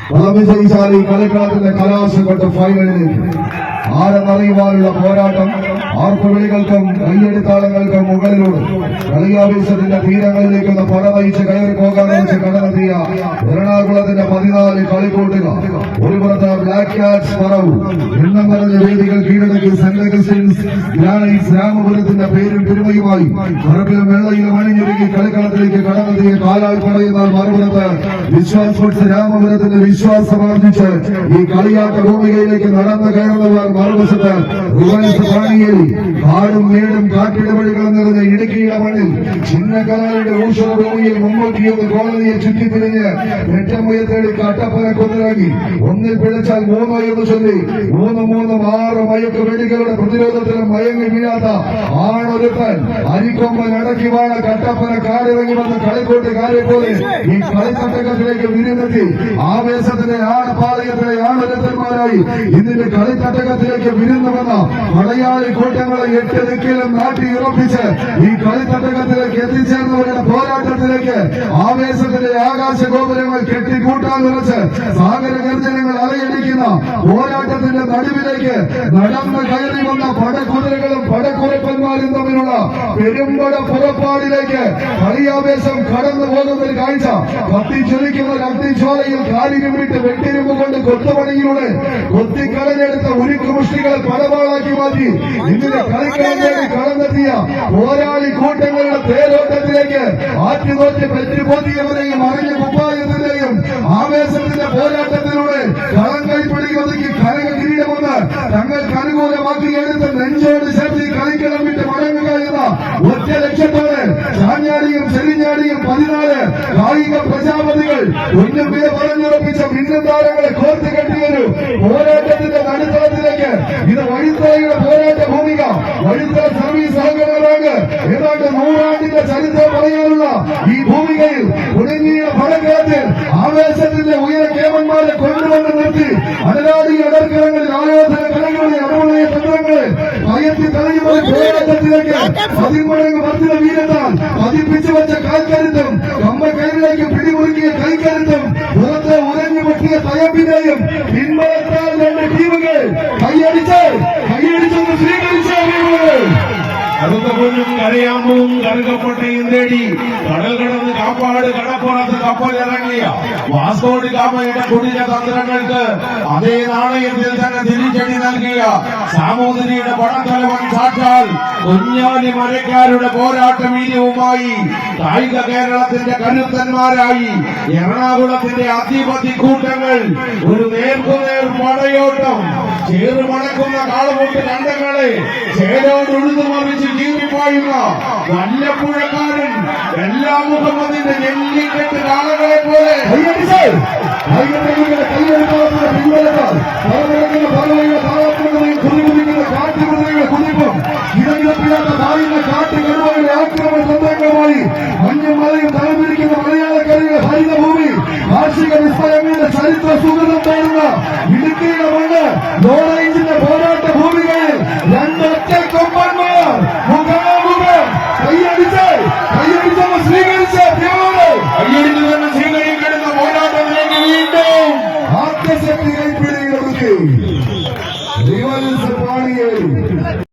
കളവിജയിച്ചാൽ ഈ കളിക്കളത്തിന്റെ കലാശപ്പെട്ട ഫൈനലിലേക്ക് ആരെന്നറിയുവാനുള്ള പോരാട്ടം ആർപ്പുവിളികൾക്കും കയ്യടിത്താളങ്ങൾക്കും മുകളിലൂടെ കളിയാവേശത്തിന്റെ തീരങ്ങളിലേക്ക് പടവയിച്ച് കയറി പോകാൻ വെച്ച് കടന്നെത്തിയ എറണാകുളത്തിന്റെ 14 കളിക്കൂട്ടുകാർ. ഒരു പുറത്ത് ബ്ലാക്ക് ക്യാറ്റ്സ് പറവു എണ്ണം പറഞ്ഞ വേദികൾ കീഴടക്കി സെന്റ് അഗസ്റ്റീൻസ് ഗ്രാനൈറ്റ്സ് രാമപുരത്തിന്റെ പേരും പെരുമയുമായി പറമ്പിലും വെള്ളയിലും അണിഞ്ഞൊരുക്കി കളിക്കളത്തിലേക്ക് കടന്നെത്തിയ കാലാൾ പടയുന്ന മറുപുറത്ത് വിശ്വാസ് ഫുഡ്സ് രാമപുരത്തിന്റെ വിശ്വാസമാർജിച്ച് ഈ കളിയാട്ട ഭൂമികയിലേക്ക് നടന്നു കയറുന്നവർ മറുവശത്ത് റിവൻസ് പാണിയേരി കാടും മേടും കാട്ടിടവഴികളും നിറഞ്ഞ ഇടുക്കിയുടെ മണ്ണിൽ ചിന്നക്കലായുടെ ഊഷണ ഭൂമിയിൽ 301 കോളനിയെ ചുറ്റിത്തിരിഞ്ഞ് ഏറ്റമുയർത്തേടി കട്ടപ്പന കൊന്നിറങ്ങി. ഒന്നിൽ പിഴച്ചാൽ 3 എന്ന് ചൊല്ലി 3 6 മയക്ക് വെടികളുടെ പ്രതിരോധത്തിലും മയങ്ങി വീഴാത്ത ആണൊരുത്തൻ അരിക്കൊമ്പൻ അടക്കി വാഴ കട്ടപ്പന കാടിറങ്ങി വന്ന കളിക്കോട്ടുകാരെ പോലെ ഈ കളിത്തട്ടകത്തിലേക്ക് വിരുന്നെത്തി ആവേശത്തിന്റെ ആണപാളയത്തിലെ ആണൊരുത്തന്മാരായി ഇതിന്റെ കളിത്തട്ടകത്തിലേക്ക് വിരുന്നു വന്ന മലയാളി കൂട്ടങ്ങളെ 8 ദിക്കിലും നാട്ടി ഉറപ്പിച്ച് ഈ കളിത്തട്ടകത്തിലേക്ക് എത്തിച്ചേർന്നവരുടെ പോരാട്ടത്തിലേക്ക് ആവേശത്തിന്റെ ആകാശ ഗോപുരങ്ങൾ കെട്ടിക്കൂട്ടാൻ നിറച്ച് സാഗര ഗർജനങ്ങൾ അലയടിക്കുന്ന പോരാട്ടത്തിന്റെ നടുവിലേക്ക് നടന്ന് കയറി വന്ന പടക്കുതിരകളും പടക്കുറപ്പന്മാരും തമ്മിലുള്ള പെരുമ്പട പുറപ്പാടിലേക്ക് കളിയാവേശം കടന്നു പോകുന്ന ഒരു കാഴ്ച കത്തിച്ചൊലിക്കുന്ന അഗ്നിജ്വാലയിൽ കാലിരുമിട്ട് വെട്ടിരുമ്പ് കൊണ്ട് കൊത്തുപണിയിലൂടെ കൊത്തിക്കളഞ്ഞെടുത്ത ഉരുക്കുമുഷ്ടികളെ പടവാളാക്കി മാറ്റി ഇന്നിന്റെ കളിക്കളം നേടി കടന്നെത്തിയ പോരാളി കൂട്ടങ്ങളുടെ തേരോട്ടത്തിലേക്ക് ആറ്റുനോറ്റ് പെറ്റുപോത്തിയവരെയും അറിഞ്ഞ കുപ്പായത്തിന്റെയും ആവേശത്തിന്റെ പോരാട്ടത്തിലൂടെ കളം കൈപ്പിടിക്ക് ഒതുക്കി കനക കിരീടമെന്ന് തങ്ങൾക്ക് അനുകൂലമാക്കി എടുത്ത് നെഞ്ചോട് ചേർത്ത് കളിക്കളം വിട്ട് മടങ്ങുക എന്ന ഒറ്റ ലക്ഷ്യത്തോടെ ചാഞ്ഞാടിയും ചെരിഞ്ഞാടിയും 14 കായിക പ്രജാപതികൾ ഒന്നുപേർ പറഞ്ഞുറപ്പിച്ച ഭിന്ന താരങ്ങളെ കോർത്ത് കെട്ടിയൊരു പോരാട്ടത്തിന്റെ നടുത്തളത്തിലേക്ക് ഇത് വഴിത്തറയുടെ പോരാട്ട ഭൂമിക വഴിത്തറ സർവീസ് സഹകരണ ബാങ്ക് ഏതാണ്ട് 100 ആണ്ടിന്റെ ചരിത്രം പറയാനുള്ള ഈ ഭൂമികയിൽ തുടങ്ങിയ ഫലകത്തിൽ ആവേശത്തിന്റെ ഉയര കേമന്മാരെ കൊണ്ടുവന്ന് നിർത്തി അടരാടി അടർക്കരങ്ങളിൽ ആയോധന കലകളുടെ അടവുളയ തന്ത്രങ്ങളെ ഭയത്തി തടയുമ്പോൾ പോരാട്ടത്തിലേക്ക് 10 മടങ്ങ് വർദ്ധിത വീരത്താൽ പതിപ്പിച്ചു വെച്ച കാൽക്കരുത്തും കമ്മക്കൈകളിലേക്ക് പിടിമുറുക്കിയ കൈക്കരുത്തും പുറത്ത് ഉറഞ്ഞു പൊട്ടിയ തയമ്പിനെയും പിൻബലത്താൽ 2 ടീമുകൾ കൈയടിച്ചൊന്ന് സ്വീകരിച്ച അടുത്ത പൊന്നും കരയാമ്പും കറുകപ്പൊട്ടയും തേടി കടൽ കടന്ന് കാപ്പാട് കടപ്പുറത്ത് കപ്പലിറങ്ങിയ വാസ്കോടി ഗാമയുടെ കുടില തന്ത്രങ്ങൾക്ക് അതേ നാണയത്തിൽ തന്നെ തിരിച്ചടി നൽകിയ സാമൂതിരിയുടെ പടത്തലവൻ സാക്ഷാൽ കുഞ്ഞാലി മരക്കാരുടെ പോരാട്ട വീര്യവുമായി കായിക കേരളത്തിന്റെ കരുത്തന്മാരായി എറണാകുളത്തിന്റെ അധിപതി കൂട്ടങ്ങൾ ഒരു നേർക്കുനേർ പടയോട്ടം ചേറുമണക്കുന്ന കാളമുട്ട് കണ്ടങ്ങളെ ചേരോട് ഉഴുതുമറിച്ച് ജീവിപ്പായുന്ന വല്ലപ്പുഴക്കാരൻ എല്ലാ മുഖമതിന്റെ നെല്ലിക്കെട്ട് കാളകളെ പോലെ കാട്ടുകുതിരയുടെ കുതിപ്പും ഇടങ്ങിടപ്പില്ലാത്ത താഴ്ന്ന കാട്ടുകടുവകളുടെ ആക്രമണ തന്ത്രങ്ങളുമായി മഞ്ഞും മലയും തലപിരിക്കുന്ന മലയാളക്കരയുടെ ഹരിതഭൂമി കാർഷിക വിസ്മയങ്ങളുടെ ചരിത്ര സുഗതം തേടുന്ന ഇടുക്കിയുടെ മണ്ണ് ലോറ